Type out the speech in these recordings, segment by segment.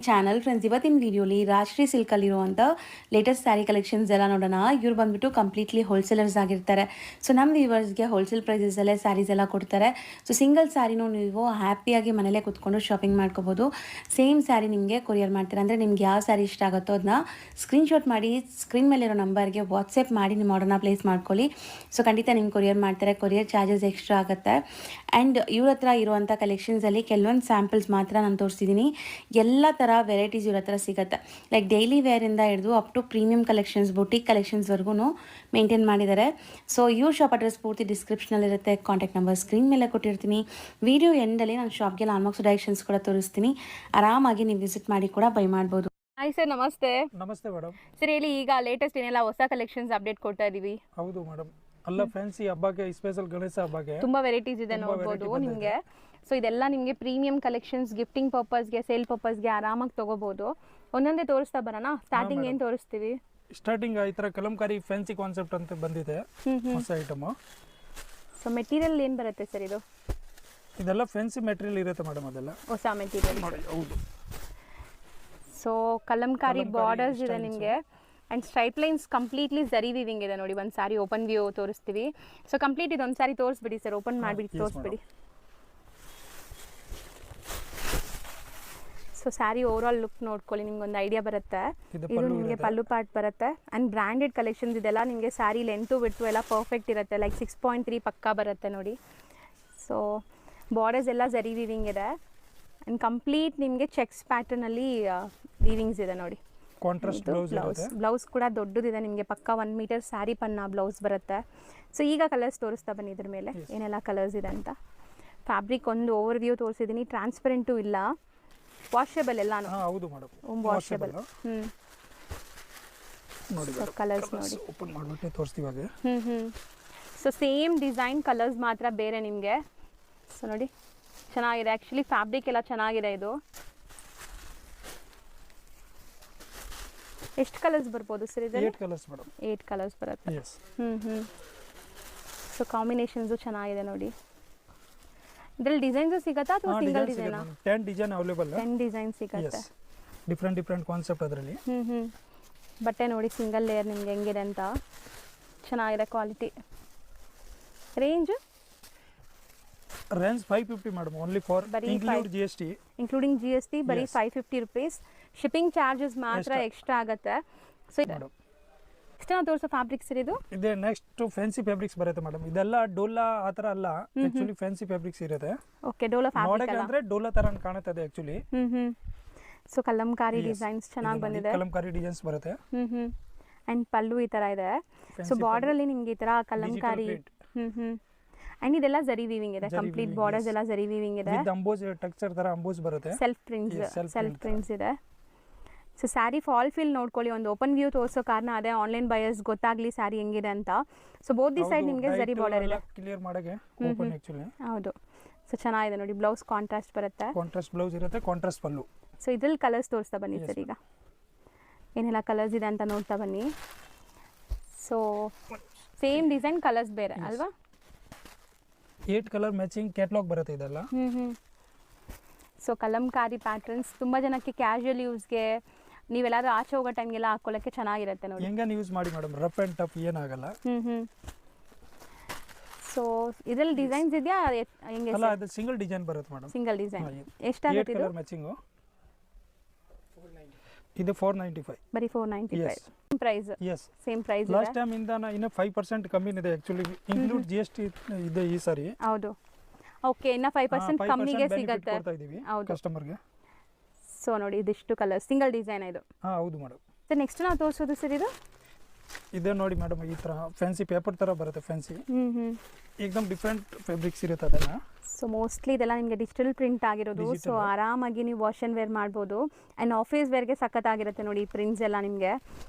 Channel friends, ಇವತ್ತಿನ ವಿಡಿಯೋಲಿ Rajashree ಸಿಲ್ಕಲ್ಲಿರುವಂಥ latest sari collections ಎಲ್ಲ ನೋಡೋಣ. ಇವ್ರು ಬಂದ್ಬಿಟ್ಟು ಕಂಪ್ಲೀಟ್ಲಿ ಹೋಲ್ಸೇಲರ್ಸ್ ಆಗಿರ್ತಾರೆ. ಸೊ ನಮ್ಮ ವ್ಯೂವರ್ಸ್ಗೆ ಹೋಲ್ಸೇಲ್ ಪ್ರೈಸಸಲ್ಲೇ ಸ್ಯಾರೀಸ್ ಎಲ್ಲ ಕೊಡ್ತಾರೆ. ಸೊ ಸಿಂಗಲ್ ಸ್ಯಾರಿನೂ ನೀವು ಹ್ಯಾಪಿಯಾಗಿ ಮನೇಲೇ ಕೂತ್ಕೊಂಡು ಶಾಪಿಂಗ್ ಮಾಡ್ಕೋಬೋದು. ಸೇಮ್ ಸ್ಯಾರಿ ನಿಮಗೆ ಕೊರಿಯರ್ ಮಾಡ್ತಾರೆ. ಅಂದರೆ ನಿಮ್ಗೆ ಯಾವ ಸ್ಯಾರಿ ಇಷ್ಟ ಆಗುತ್ತೋ ಅದನ್ನ ಸ್ಕ್ರೀನ್ಶಾಟ್ ಮಾಡಿ ಸ್ಕ್ರೀನ್ ಮೇಲಿರೋ ನಂಬರ್ಗೆ ವಾಟ್ಸಪ್ ಮಾಡಿ ನಿಮ್ಮ ಆರ್ಡರ್ನ ಪ್ಲೇಸ್ ಮಾಡ್ಕೊಳ್ಳಿ. ಸೊ ಖಂಡಿತ ನಿಮ್ಗೆ ಕೊರಿಯರ್ ಮಾಡ್ತಾರೆ. ಕೊರಿಯರ್ ಚಾರ್ಜಸ್ ಎಕ್ಸ್ಟ್ರಾ ಆಗುತ್ತೆ. ಆ್ಯಂಡ್ ಇವ್ರ ಹತ್ರ ಇರುವಂಥ ಕಲೆಕ್ಷನ್ಸಲ್ಲಿ ಕೆಲವೊಂದು ಸ್ಯಾಂಪಲ್ಸ್ ಮಾತ್ರ ನಾನು ತೋರಿಸಿದ್ದೀನಿ. ಎಲ್ಲ ಥರ ವೆರೈಟೀಸ್ ಇವ್ರ ಹತ್ರ ಸಿಗುತ್ತೆ. ಲೈಕ್ ಡೈಲಿ ವೇರಿಂದ ಹಿಡಿದು up to premium collections, boutique ಕಲೆಕ್ಷನ್ಸ್ವರೆಗೂ ಮೇಂಟೈನ್ ಮಾಡಿದ್ದಾರೆ. ಸೊ ಇವ್ರ ಶಾಪ್ ಅಡ್ರೆಸ್ ಪೂರ್ತಿ ಡಿಸ್ಕ್ರಿಪ್ಷನಲ್ಲಿರುತ್ತೆ. ಕಾಂಟ್ಯಾಕ್ಟ್ ನಂಬರ್ ಸ್ಕ್ರೀನ್ ಮೇಲೆ ಕೊಟ್ಟಿರ್ತೀನಿ. ವಿಡಿಯೋ ಎಂಡಲ್ಲಿ ನಾನು ಶಾಪ್ಗೆ ಲಾನ್ಮಾರ್ಕ್ಸ್ ಡೈರೆಕ್ಷನ್ಸ್ ಕೂಡ ತೋರಿಸ್ತೀನಿ. ಆರಾಮಾಗಿ ನೀವು ವಿಸಿಟ್ ಮಾಡಿ ಕೂಡ ಬೈ ಮಾಡ್ಬೋದು. ಹಾಯ್ ಸರ್, ನಮಸ್ತೆ. ನಮಸ್ತೆ ಮೇಡಮ್. ಸರ್ ಹೇಳಿ, ಈಗ ಲೇಟೆಸ್ಟ್ ಏನೆಲ್ಲ ಹೊಸ ಕಲೆಕ್ಷನ್ಸ್ ಅಪ್ಡೇಟ್ ಕೊಡ್ತಾ ಇದೀವಿ? ಹೌದು ಮೇಡಮ್, ಅಲ್ಲ ಫ್ಯಾನ್ಸಿ ಹಬ್ಬಕ್ಕೆ, ಸ್ಪೆಷಲ್ ಗಣೇಶ ಹಬ್ಬಕ್ಕೆ ತುಂಬಾ ವೆರೈಟೀಸ್ ಇದೆ ನೋಡಬಹುದು ನಿಮಗೆ. ಸೊ ಇದೆಲ್ಲ ನಿಮಗೆ ಪ್ರೀಮಿಯಂ ಕಲೆಕ್ಷನ್ಸ್, ಗಿಫ್ಟಿಂಗ್ ಪರ್ಪಸ್ಗೆ, ಸೇಲ್ ಪರ್ಪಸ್ಗೆ ಆರಾಮಾಗಿ ತಗೋಬಹುದು. ಒಂದೊಂದೇ ತೋರಿಸ್ತಾ ಬರೋಣ. ಸ್ಟಾರ್ಟಿಂಗ್ ಏನು ತೋರಿಸ್ತೀವಿ? ಸ್ಟಾರ್ಟಿಂಗ್ ಈ ತರ ಕಲಂಕಾರಿ ಫ್ಯಾನ್ಸಿ ಕಾನ್ಸೆಪ್ಟ್ ಅಂತ ಬಂದಿದೆ, ಹೊಸ ಐಟಮ್. ಸೊ ಮೆಟೀರಿಯಲ್ ಏನು ಬರುತ್ತೆ ಸರ್ ಇದು? ಇದೆಲ್ಲ ಫ್ಯಾನ್ಸಿ ಮೆಟೀರಿಯಲ್ ಇರುತ್ತೆ ಮೇಡಮ್, ಅದೆಲ್ಲ ಹೊಸ ಮೆಟೀರಿಯಲ್. ಹೌದು. ಸೊ ಕಲಂಕಾರಿ ಬಾರ್ಡರ್ಸ್ ಇದೆ ನಿಮಗೆ. And straight lines completely zari weaving ಇದೆ ನೋಡಿ. ಒಂದು ಸಾರಿ ಓಪನ್ ವ್ಯೂ ತೋರಿಸ್ತೀವಿ. ಸೊ ಕಂಪ್ಲೀಟ್ ಇದೊಂದು ಸಾರಿ ತೋರಿಸ್ಬಿಡಿ ಸರ್, ಓಪನ್ ಮಾಡಿಬಿಟ್ಟು ತೋರಿಸ್ಬಿಡಿ. So saree over all look ನೋಡ್ಕೊಳ್ಳಿ, ನಿಮ್ಗೆ ಒಂದು ಐಡಿಯಾ ಬರುತ್ತೆ. ಇದು ನಿಮಗೆ ಪಲ್ಲು ಪಾರ್ಟ್ ಬರುತ್ತೆ. ಆ್ಯಂಡ್ ಬ್ರ್ಯಾಂಡೆಡ್ ಕಲೆಕ್ಷನ್ಸ್ ಇದೆಲ್ಲ ನಿಮಗೆ. ಸ್ಯಾರಿ ಲೆಂತು ಬಿಟ್ಟು ಎಲ್ಲ ಪರ್ಫೆಕ್ಟ್ ಇರುತ್ತೆ. ಲೈಕ್ 6.3 ಪಕ್ಕಾ ಬರುತ್ತೆ ನೋಡಿ. ಸೊ ಬಾರ್ಡರ್ಸ್ ಎಲ್ಲ ಝರಿ ವೀವಿಂಗ್ ಇದೆ. ಆ್ಯಂಡ್ ಕಂಪ್ಲೀಟ್ ನಿಮಗೆ ಚೆಕ್ಸ್ ಪ್ಯಾಟರ್ನಲ್ಲಿ ವೀವಿಂಗ್ಸ್ ಇದೆ ನೋಡಿ. ಕಾಂಟ್ರಾಸ್ಟ್ ಬ್ಲೌಸ್ ಕೂಡ ದೊಡ್ಡದಿದೆ ನಿಮಗೆ. ಪಕ್ಕ 1 ಮೀಟರ್ ಸ್ಯಾರಿ ಪನ್ನ ಬ್ಲೌಸ್ ಬರುತ್ತೆ. ಸೊ ಈಗ ಕಲರ್ಸ್ ತೋರಿಸ್ತಾ ಬನ್ನಿ ಇದ್ರ ಮೇಲೆ ಏನೆಲ್ಲ ಕಲರ್ಸ್ ಇದೆ ಅಂತ. ಫ್ಯಾಬ್ರಿಕ್ ಒಂದು ಓವರ್ ವ್ಯೂ ತೋರಿಸಿದ್ದೀನಿ. ಟ್ರಾನ್ಸ್ಪರೆಂಟು ಇಲ್ಲ, ವಾಷೇಬಲ್ ಎಲ್ಲಾನು. ಹೌದು ಮೇಡಮ್, ವಾಷೇಬಲ್. ನೋಡಿ ಕಲರ್ಸ್ ನೋಡಿ, ಓಪನ್ ಮಾಡ್ಬಿಟ್ಟು ತೋರಿಸ್ತೀವಿ ಹಾಗೆ. ಸೊ ಸೇಮ್ ಡಿಸೈನ್, ಕಲರ್ಸ್ ಮಾತ್ರ ಬೇರೆ ನಿಮಗೆ. ಸೊ ನೋಡಿ ಚೆನ್ನಾಗಿದೆ. ಆ್ಯಕ್ಚುಲಿ ಫ್ಯಾಬ್ರಿಕ್ ಎಲ್ಲ ಚೆನ್ನಾಗಿದೆ. ಇದು ಎಷ್ಟು ಕಲರ್ಸ್ ಬರ್ಬೋದು ಸರ್ ಇದರಲ್ಲಿ? 8 ಕಲರ್ಸ್ ಮೇಡಮ್. 8 ಕಲರ್ಸ್ ಬರುತ್ತೆ. ಎಸ್. ಸೊ ಕಾಂಬಿನೇಷನ್ಸು ಚೆನ್ನಾಗಿದೆ ನೋಡಿ. ಇದರಲ್ಲಿ ಡಿಸೈನ್ಸ್ ಸಿಗುತ್ತಾ ಅಥವಾ single design? 10 design available. 10 design ಸಿಗುತ್ತೆ. ಡಿಫ್ರೆಂಟ್ ಕಾನ್ಸೆಪ್ಟ್ ಅದರಲ್ಲಿ. ಬಟ್ಟೆ ನೋಡಿ ಸಿಂಗಲ್ ಲೇಯರ್ ನಿಮ್ಗೆ ಹೆಂಗಿದೆ ಅಂತ. ಚೆನ್ನಾಗಿದೆ quality. Range 550 madam, only for include GST. Including GST ಬರೀ 550 rupees. ಶಿಪ್ಪಿಂಗ್ ಚಾರ್ಜಸ್ ಮಾತ್ರ ಎಕ್ಸ್ಟ್ರಾ ಆಗುತ್ತೆ. ಸೊ ಎಷ್ಟು ನಾವು ತೋರಿಸೋ ಫ್ಯಾಬ್ರಿಕ್ಸ್ ಇದು? ಇದೆ ನೆಕ್ಸ್ಟ್ ಫ್ಯಾನ್ಸಿ ಫ್ಯಾಬ್ರಿಕ್ಸ್ ಬರುತ್ತೆ ಮೇಡಮ್. ಇದೆಲ್ಲ ಡೋಲಾ ಆ ತರ ಅಲ್ಲ, ಆಕ್ಚುಲಿ ಫ್ಯಾನ್ಸಿ ಫ್ಯಾಬ್ರಿಕ್ಸ್ ಇರುತ್ತೆ. ಓಕೆ, ಡೋಲಾ ಫ್ಯಾಬ್ರಿಕ್ ಅಲ್ಲ, ಅಂದ್ರೆ ಡೋಲಾ ತರ ಕಾಣುತ್ತದೆ ಆಕ್ಚುಲಿ. ಸೊ ಕಲಂಕಾರಿ ಡಿಸೈನ್ಸ್ ಚೆನ್ನಾಗಿ ಬಂದಿದೆ. ಕಲಂಕಾರಿ ಡಿಸೈನ್ಸ್ ಬರುತ್ತೆ. ಅಂಡ್ ಪಲ್ಲು ಈ ತರ ಇದೆ. ಸೊ ಬಾರ್ಡರ್ ಅಲ್ಲಿ ನಿಮ್ಗೆ ಈ ತರ ಕಲಂಕಾರಿ. ಅಂಡ್ ಇದೆಲ್ಲ ಝರಿ ವೀವಿಂಗ್ ಇದೆ. ಕಂಪ್ಲೀಟ್ ಬಾರ್ಡರ್ಸ್ ಎಲ್ಲ ಝರಿ ವೀವಿಂಗ್ ಇದೆ. ವಿತ್ ಅಂಬೋಸ್ ಟೆಕ್ಸ್ಚರ್ ತರ ಅಂಬೋಸ್ ಬರುತ್ತೆ. ಸೆಲ್ಫ್ ಪ್ರಿಂಟ್ಸ್ ಇದೆ. ಸೊ ಸ್ಯಾರಿ ಫಾಲ್ ಫೀಲ್ ನೋಡ್ಕೊಳ್ಳಿ. ಒಂದು ಓಪನ್ ವ್ಯೂ ತೋರಿಸೋ ಕಾರಣ ಅದೇ, ಆನ್ಲೈನ್ ಬಯರ್ಸ್ ಗೊತ್ತಾಗ್ಲಿ ಸ್ಯಾರಿ ಹೆಂಗಿದೆ ಅಂತ. ಸೊ ಬೋತ್ ದಿ ಸೈಡ್ ನಿಮಗೆ ಝರಿ ಬಾರ್ಡರ್ ಇದೆ. ಕ್ಲಿಯರ್ ಮಾಡಕ್ಕೆ ಓಪನ್ ಆಕ್ಚುಲಿ. ಹೌದು. ಸೊ ಚೆನ್ನಾಗಿದೆ ನೋಡಿ. ಬ್ಲೌಸ್ ಕಾಂಟ್ರಾಸ್ಟ್ ಬರುತ್ತೆ. ಕಾಂಟ್ರಾಸ್ಟ್ ಬ್ಲೌಸ್ ಇರುತ್ತೆ, ಕಾಂಟ್ರಾಸ್ಟ್ ಪಲ್ಲು. ಸೊ ಇದ್ರಲ್ಲಿ ಕಲರ್ಸ್ ತೋರಿಸ್ತಾ ಬನ್ನಿ ಸರ್. ಈಗ ಏನೆಲ್ಲ ಕಲರ್ಸ್ ಇದೆ ಅಂತ ನೋಡ್ತಾ ಬನ್ನಿ. ಸೊ ಸೇಮ್ ಡಿಸೈನ್, ಕಲರ್ಸ್ ಬೇರೆ ಅಲ್ವಾ? 8 ಕಲರ್ ಮ್ಯಾಚಿಂಗ್ ಕ್ಯಾಟಲಾಗ್ ಬರುತ್ತೆ ಇದೆಲ್ಲ. ಸೊ ಕಲಂಕಾರಿ ಪ್ಯಾಟರ್ನ್ಸ್ ತುಂಬ ಜನಕ್ಕೆ ಕ್ಯಾಶುಯಲ್ ಯೂಸ್ಗೆ, ನೀವೆಲ್ಲಾದ್ರೂ ಆಚೆ ಹೋಗೋ ಟೈಮ್ಗೆಲ್ಲ ಹಾಕೊಳ್ಳೋಕ್ಕೆ ಚೆನ್ನಾಗಿರುತ್ತೆ ನೋಡಿ. ಹೆಂಗನ್ ಯೂಸ್ ಮಾಡಿ ಮೇಡಮ್, ರಫ್ ಆ್ಯಂಡ್ ಟಫ್ ಏನಾಗಲ್ಲ. ಸೊ ಇದರಲ್ಲಿ ಡಿಸೈನ್ಸ್ ಇದೆಯಾ ಹೆಂಗೆ? ಅಲ್ಲ, ಅದು ಸಿಂಗಲ್ ಡಿಸೈನ್ ಬರುತ್ತೆ ಮೇಡಮ್. ಸಿಂಗಲ್ ಡಿಸೈನ್ ಎಷ್ಟಾಗುತ್ತೆ ಇದು? ಮ್ಯಾಚಿಂಗ್ ಇದು 495. ಬರೀ 495 price. Yes, same price. Last time ಇಂದ ಇನ್ನು 5% ಕಮ್ಮಿ ಇದೆ ಆಕ್ಚುಲಿ. ಇನ್ಕ್ಲೂಡ್ GST ಇದೆ ಈ ಸಾರಿ. ಹೌದು. ಓಕೆ, ಇನ್ನ 5% ಕಮ್ಮಿಗೆ ಸಿಗುತ್ತೆ. ಹೌದು, ಕಸ್ಟಮರ್ ಗೆ. ಸೊ ನೋಡಿ ಇದಿಷ್ಟು ಕಲರ್, ಸಿಂಗಲ್ ಡಿಸೈನ್ ಇದು. ಹೌದು ಮೇಡಮ್. ಸರ್ ನೆಕ್ಸ್ಟ್ ನಾವು ತೋರಿಸೋದು ಸರ್ ಇದು ಇದೆ ನೋಡಿ ಮೇಡಮ್. ಈ ತರ ಫ್ಯಾನ್ಸಿ ಪೇಪರ್ ತರ ಬರುತ್ತೆ. ಫ್ಯಾನ್ಸಿ ಏಕದಮ್ ಡಿಫ್ರೆಂಟ್ ಫ್ಯಾಬ್ರಿಕ್ಸ್ ಇರುತ್ತೆ ಅದನ್ನ. ಸೊ ಮೋಸ್ಟ್ಲಿ ಇದೆಲ್ಲ ನಿಮಗೆ ಡಿಜಿಟಲ್ ಪ್ರಿಂಟ್ ಆಗಿರೋದು. ಸೊ ಆರಾಮಾಗಿ ನೀವು ವಾಶ್ ಆ್ಯಂಡ್ ವೇರ್ ಮಾಡ್ಬೋದು. ಆ್ಯಂಡ್ ಆಫೀಸ್ ವೇರ್ಗೆ ಸಖತ್ತಾಗಿರುತ್ತೆ ನೋಡಿ ಈ ಪ್ರಿಂಟ್ಸ್ ಎಲ್ಲ ನಿಮಗೆ.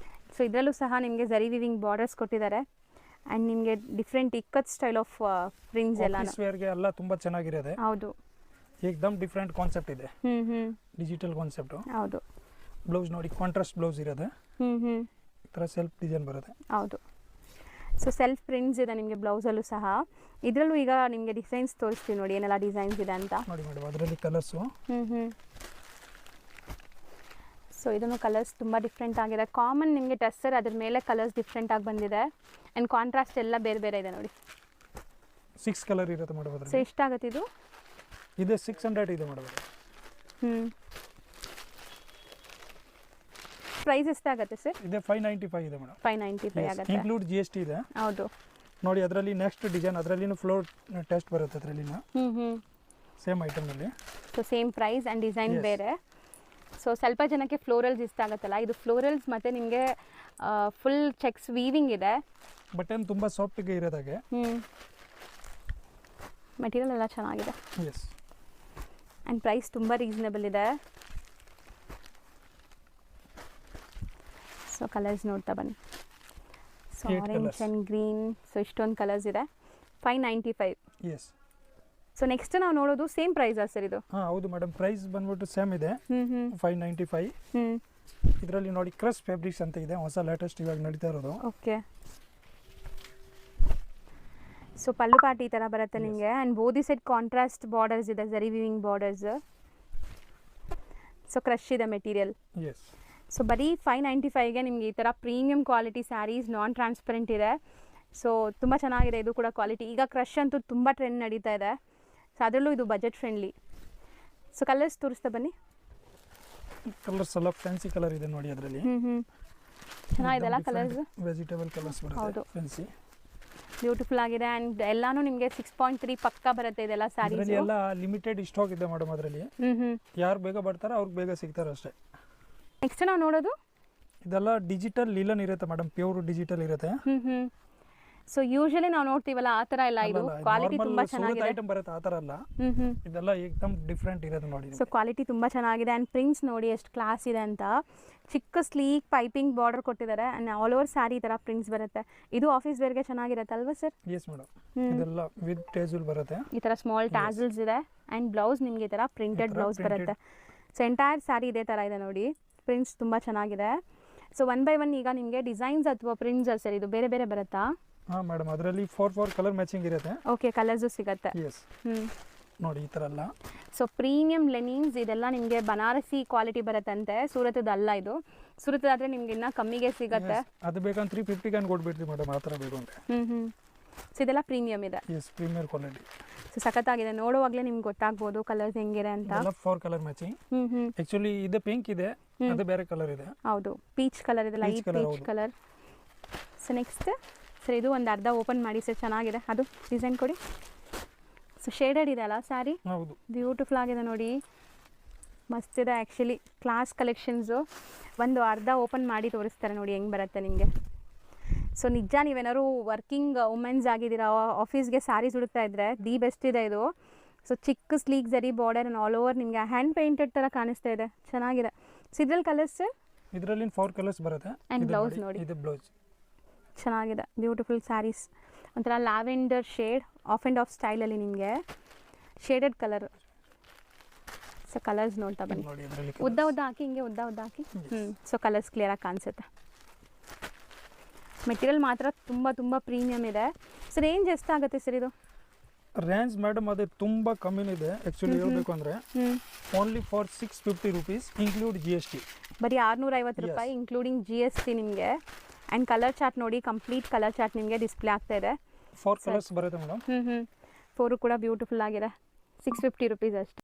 ಸೊ ಇದರಲ್ಲೂ ಸಹ ನಿಮಗೆ ಝರಿ ವಿವಿಂಗ್ ಬಾರ್ಡರ್ಸ್ ಕೊಟ್ಟಿದ್ದಾರೆ. ಆ್ಯಂಡ್ ನಿಮಗೆ different ikat style of prints ಎಲ್ಲ ಆಫೀಸ್ ವೇರ್ಗೆ ಎಲ್ಲ ತುಂಬಾ ಚೆನ್ನಾಗಿರುತ್ತೆ. ಹೌದು, ಏಕದಮ್ ಡಿಫ್ರೆಂಟ್ ಕಾನ್ಸೆಪ್ಟ್ ಇದೆ. Digital concept. ಹೌದು. ಬ್ಲೌಸ್ ನೋಡಿ, ಕಾಂಟ್ರಾಸ್ಟ್ ಬ್ಲೌಸ್ ಇರುತ್ತೆ. ಈ ತರ ಸೆಲ್ಫ್ ಡಿಸೈನ್ ಬರುತ್ತೆ. ಹೌದು. ಸೊ ಸೆಲ್ಫ್ ಪ್ರಿಂಟ್ಸ್ ಇದೆ ನಿಮಗೆ ಬ್ಲೌಸಲ್ಲೂ ಸಹ. ಇದರಲ್ಲೂ ಈಗ ನಿಮಗೆ ಡಿಸೈನ್ಸ್ ತೋರಿಸ್ತೀವಿ ನೋಡಿ ಏನೆಲ್ಲ ಡಿಸೈನ್ಸ್ ಇದೆ ಅಂತ. ನೋಡಿ ಮೇಡಮ್, ಅದರಲ್ಲಿ ಕಲರ್ಸು ಸೊ ಇದನ್ನು ಕಲರ್ಸ್ ತುಂಬ ಡಿಫ್ರೆಂಟ್ ಆಗಿದೆ. ಕಾಮನ್ ನಿಮಗೆ ಟಸ್ಸರ್, ಅದ್ರ ಮೇಲೆ ಕಲರ್ಸ್ ಡಿಫ್ರೆಂಟ್ ಆಗಿ ಬಂದಿದೆ. ಆ್ಯಂಡ್ ಕಾಂಟ್ರಾಸ್ಟ್ ಎಲ್ಲ ಬೇರೆ ಬೇರೆ ಇದೆ ನೋಡಿ. 6 ಕಲರ್ ಇರುತ್ತೆ ಮೇಡಮ್ ಸೊ ಅದರಲ್ಲಿ. ಎಷ್ಟಾಗುತ್ತೆ ಇದು? ಇದೆ 600 ಇದೆ ಮೇಡಮ್. ಪ್ರೈಸ್ ಎಷ್ಟಾಗುತ್ತೆ ಸರ್? ಇದೆ 595 ಇದೆ ಮೇಡಮ್. 595 ಆಗುತ್ತೆ. ಇನ್ಕ್ಲೂಡ್ GST ಇದೆ. ಹೌದು. ನೋಡಿ ಅದರಲ್ಲಿ ನೆಕ್ಸ್ಟ್ ಡಿಸೈನ್ ಅದರಲ್ಲಿನೂ ಫ್ಲೋರ್ ಟೆಸ್ಟ್ ಬರುತ್ತೆ ಅದರಲ್ಲಿನ ಹ್ಞೂ ಸೇಮ್ ಐಟಮ್ನಲ್ಲಿ. So same price and design ಬೇರೆ. ಸೊ ಸ್ವಲ್ಪ ಜನಕ್ಕೆ ಫ್ಲೋರಲ್ಸ್ ಇಷ್ಟ ಆಗುತ್ತಲ್ಲ, ಇದು ಫ್ಲೋರಲ್ಸ್ ಮತ್ತು ನಿಮಗೆ ಫುಲ್ ಚೆಕ್ಸ್ ವೀವಿಂಗ್ ಇದೆ. ಬಟನ್ ತುಂಬ ಸಾಫ್ಟಿಗೆ ಇರೋದಾಗೆ. ಮೆಟೀರಿಯಲ್ ಎಲ್ಲ ಚೆನ್ನಾಗಿದೆ. ಎಸ್. ಆ್ಯಂಡ್ ಪ್ರೈಸ್ ತುಂಬ ರೀಸನೇಬಲ್ ಇದೆ. ಸೊ ಕಲರ್ಸ್ ನೋಡ್ತಾ ಬನ್ನಿ. So 8 orange colours. And green, so ಇಷ್ಟೊಂದು ಕಲರ್ಸ್ ಇದೆ. 595. ಎಸ್. ಸೊ ನೆಕ್ಸ್ಟ್ ನಾವು ನೋಡೋದು ಸೇಮ್ ಪ್ರೈಸಾ ಸರ್ ಇದು? ಹಾಂ ಹೌದು ಮೇಡಮ್, ಪ್ರೈಸ್ ಬಂದ್ಬಿಟ್ಟು ಸೇಮ್ ಇದೆ 595. ಇದರಲ್ಲಿ ನೋಡಿ ಕ್ರಸ್ ಫ್ಯಾಬ್ರಿಕ್ಸ್ ಅಂತ ಇದೆ, ಹೊಸ ಲೇಟೆಸ್ಟ್ ಇವಾಗ ನಡೀತಾ ಇರೋದು. ಓಕೆ. ಸೊ ಪಲ್ಲು ಪಾಟ್ ಈ ಥರ ಬರುತ್ತೆ ನಿಮಗೆ. And body set contrast borders ಇದೆ, zari weaving borders. So crush ಇದೆ ಮೆಟೀರಿಯಲ್. ಎಸ್. ಸೊ ಬರೀ 595ಗೆ ನಿಮಗೆ ಈ ಥರ premium quality saris non transparent ಇದೆ. ಸೊ ತುಂಬ ಚೆನ್ನಾಗಿದೆ ಇದು ಕೂಡ ಕ್ವಾಲಿಟಿ. ಈಗ ಕ್ರಶ್ ಅಂತೂ ತುಂಬ ಟ್ರೆಂಡ್ ನಡೀತಾ ಇದೆ. ಸೊ ಅದರಲ್ಲೂ ಇದು ಬಜೆಟ್ ಫ್ರೆಂಡ್ಲಿ. ಸೊ ಕಲರ್ಸ್ ತೋರಿಸ್ತಾ ಬನ್ನಿ. ಕಲರ್ಸ್ ಎಲ್ಲ ಫ್ಯಾನ್ಸಿ ಕಲರ್ ಇದೆ ನೋಡಿ ಅದರಲ್ಲಿ. ಚೆನ್ನಾಗಿದೆಲ್ಲ ಕಲರ್ಸ್. ವೆಜಿಟೇಬಲ್ ಕಲರ್ಸ್ ಬರುತ್ತೆ ಫ್ಯಾನ್ಸಿ. ಬ್ಯೂಟಿಫುಲ್ ಆಗಿದೆ. ಆ್ಯಂಡ್ ಎಲ್ಲಾನು ನಿಮಗೆ 6.3 ಪಕ್ಕ ಬರುತ್ತೆ ಇದೆಲ್ಲ ಸ್ಯಾರೀಸ್. ಅದರಲ್ಲಿ ಎಲ್ಲ ಲಿಮಿಟೆಡ್ ಸ್ಟಾಕ್ ಇದೆ ಮೇಡಮ್ ಅದರಲ್ಲಿ. ಯಾರು ಬೇಗ ಬರ್ತಾರೋ ಅವ್ರಿಗೆ ಬೇಗ ಸಿಗ್ತಾರೆ ಅಷ್ಟೇ. ನೆಕ್ಸ್ಟ್ ನಾವು ನೋಡೋದು ಇದೆಲ್ಲ ಡಿಜಿಟಲ್ ಲೀಲನ್ ಇರುತ್ತೆ ಮೇಡಮ್, ಪ್ಯೂರ್ ಡಿಜಿಟಲ್ ಇರುತ್ತೆ. ಸೊ ಯೂಶಲಿ ನಾವು ನೋಡ್ತೀವಲ್ಲ ಆ ಥರ ಇಲ್ಲ, ಇದು ಕ್ವಾಲಿಟಿ ತುಂಬ ಚೆನ್ನಾಗಿದೆ. ಐಟಮ್ ಬರುತ್ತೆ ಆ ಥರ ಅಲ್ಲ, ಇದೆಲ್ಲ ಏಕದಮ್ ಡಿಫ್ರೆಂಟ್ ಇರೋದು ನೋಡಿ. ಸೊ ಕ್ವಾಲಿಟಿ ತುಂಬ ಚೆನ್ನಾಗಿದೆ. ಆ್ಯಂಡ್ ಪ್ರಿಂಟ್ಸ್ ನೋಡಿ ಎಷ್ಟು ಕ್ಲಾಸ್ ಇದೆ ಅಂತ. ಚಿಕ್ಕ ಸ್ಲೀಕ್ ಪೈಪಿಂಗ್ ಬಾರ್ಡರ್ ಕೊಟ್ಟಿದ್ದಾರೆ. ಆ್ಯಂಡ್ ಆಲ್ ಓವರ್ ಸ್ಯಾರಿ ಈ ಥರ ಪ್ರಿಂಟ್ಸ್ ಬರುತ್ತೆ. ಇದು ಆಫೀಸ್ ವೇರ್ಗೆ ಚೆನ್ನಾಗಿರುತ್ತೆ ಅಲ್ವಾ ಸರ್? Yes madam. ಇದೆಲ್ಲ ವಿತ್ ಟೇಜಲ್ ಬರುತ್ತೆ. ಈ ಥರ ಸ್ಮಾಲ್ ಟ್ಯಾಸಲ್ಸ್ ಇದೆ. ಆ್ಯಂಡ್ ಬ್ಲೌಸ್ ನಿಮಗೆ ಈ ಥರ ಪ್ರಿಂಟೆಡ್ ಬ್ಲೌಸ್ ಬರುತ್ತೆ. ಸೊ ಎಂಟೈರ್ ಸ್ಯಾರಿ ಇದೇ ಥರ ಇದೆ ನೋಡಿ. ಪ್ರಿಂಟ್ಸ್ ತುಂಬ ಚೆನ್ನಾಗಿದೆ. ಸೊ 1 by 1 ಈಗ ನಿಮಗೆ ಡಿಸೈನ್ಸ್ ಅಥವಾ ಪ್ರಿಂಟ್ಸ್ ಸರ್ ಇದು ಬೇರೆ ಬೇರೆ ಬರುತ್ತಾ? ಹಾಂ ಮೇಡಮ್, ಅದರಲ್ಲಿ 4 ಕಲರ್ ಮ್ಯಾಚಿಂಗ್ ಇರುತ್ತೆ. ಓಕೆ, ಕಲರ್ಸು ಸಿಗುತ್ತೆ. ಎಸ್. ನೋಡಿ ಈ ಥರ ಎಲ್ಲ. ಸೊ ಪ್ರೀಮಿಯಂ ಲೆನಿನ್ಸ್ ಇದೆಲ್ಲ ನಿಮಗೆ ಬನಾರಸಿ ಕ್ವಾಲಿಟಿ ಬರುತ್ತಂತೆ. ಸೂರತದಲ್ಲ ಇದು. ಸೂರತದಾದರೆ ನಿಮ್ಗೆ ಇನ್ನೂ ಕಮ್ಮಿಗೆ ಸಿಗುತ್ತೆ. ಅದು ಬೇಕಂತ 350 ಕ್ಯಾನ್ ಕೊಟ್ಬಿಡ್ತೀವಿ ಮೇಡಮ್, ಆ ಥರ ಬೇಕು ಅಂತ. ಸೊ ಇದೆಲ್ಲ ಪ್ರೀಮಿಯಮ್ ಇದೆ. S, premier quality. ಸೊ ಸಖತ್ತಾಗಿದೆ. ನೋಡುವಾಗಲೇ ನಿಮ್ಗೆ ಗೊತ್ತಾಗ್ಬೋದು ಕಲರ್ಸ್ ಹೆಂಗಿದೆ ಅಂತ. ಎಲ್ಲ 4 ಕಲರ್ ಮ್ಯಾಚಿಂಗ್. ಆ್ಯಕ್ಚುಲಿ ಇದು ಪಿಂಕ್ ಇದೆ, ಅದು ಬೇರೆ ಕಲರ್ ಇದೆ. ಹೌದು, ಪೀಚ್ ಕಲರ್ ಇದೆ, light peach colour. So next sir ಇದು ಒಂದು ಅರ್ಧ ಓಪನ್ ಮಾಡಿ ಸರ್, ಚೆನ್ನಾಗಿದೆ. ಅದು ಡಿಸೈನ್ ಕೊಡಿ. ಸೊ ಶೇಡೆಡ್ ಇದೆ ಅಲ್ಲ ಸ್ಯಾರಿ? ಹೌದು, ಬ್ಯೂಟಿಫುಲ್ ಆಗಿದೆ ನೋಡಿ. ಮಸ್ತಿದೆ ಆ್ಯಕ್ಚುಲಿ. Class collections. ಒಂದು ಅರ್ಧ ಓಪನ್ ಮಾಡಿ ತೋರಿಸ್ತಾರೆ ನೋಡಿ ಹೆಂಗೆ ಬರುತ್ತೆ ನಿಮಗೆ. ಸೊ ನಿಜ ನೀವೇನಾದ್ರು ವರ್ಕಿಂಗ್ ವುಮೆನ್ಸ್ ಆಗಿದ್ದೀರಾ, ಆಫೀಸ್ಗೆ ಸ್ಯಾರೀಸ್ ಹುಡುಕ್ತಾ ಇದ್ದರೆ ದಿ ಬೆಸ್ಟ್ ಇದೆ ಇದು. ಸೊ ಚಿಕ್ಕ ಸ್ಲೀಕ್ ಜರಿ ಬಾರ್ಡರ್ ಆ್ಯಂಡ್ ಆಲ್ ಓವರ್ ನಿಮಗೆ ಹ್ಯಾಂಡ್ ಪೇಂಟೆಡ್ ಥರ ಕಾಣಿಸ್ತಾ ಇದೆ, ಚೆನ್ನಾಗಿದೆ. ಸೊ ಇದ್ರಲ್ಲಿ ಕಲರ್ಸ್ ಸರ್? ಇದರಲ್ಲಿ 4 ಕಲರ್ಸ್ ಬರುತ್ತೆ. ಆ್ಯಂಡ್ ಬ್ಲೌಸ್ ನೋಡಿ, ಇದು ಬ್ಲೌಸ್ ಚೆನ್ನಾಗಿದೆ. ಬ್ಯೂಟಿಫುಲ್ ಸ್ಯಾರೀಸ್. ಒಂಥರ lavender shade, of and of ಸ್ಟೈಲಲ್ಲಿ ನಿಮಗೆ ಶೇಡೆಡ್ ಕಲರ್. ಸೊ ಕಲರ್ಸ್ ನೋಡ್ತಾ ಬನ್ನಿ. ಉದ್ದ ಹಾಕಿ, ಹಿಂಗೆ ಉದ್ದ ಹಾಕಿ. ಸೊ ಕಲರ್ಸ್ ಕ್ಲಿಯರಾಗಿ ಕಾಣಿಸುತ್ತೆ. ಮೆಟೀರಿಯಲ್ ಮಾತ್ರ ತುಂಬ ತುಂಬ ಪ್ರೀಮಿಯಮ್ ಇದೆ. ಸೊ ರೇಂಜ್ ಎಷ್ಟಾಗುತ್ತೆ ಸರ್ ಇದು? ರೇಂಜ್ ಮೇಡಮ್ ಅದು ತುಂಬ ಕಮ್ಮಿನಿದೆ ಆ್ಯಕ್ಚುಲಿ ಹೇಳಬೇಕು ಅಂದರೆ. Only for 650 rupees include GST. ಬರೀ 650 ರೂಪಾಯಿ ಇನ್ಕ್ಲೂಡಿಂಗ್ GST ನಿಮಗೆ. ಆ್ಯಂಡ್ ಕಲರ್ ಚಾರ್ಟ್ ನೋಡಿ, ಕಂಪ್ಲೀಟ್ ಕಲರ್ ಚಾರ್ಟ್ ನಿಮಗೆ ಡಿಸ್ಪ್ಲೇ ಆಗ್ತಾ ಇದೆ. 4 ಕಲರ್ಸ್ ಬರುತ್ತೆ ಮೇಡಮ್. 4 ಕೂಡ ಬ್ಯೂಟಿಫುಲ್ ಆಗಿದೆ. 650 rupees ಅಷ್ಟೇ.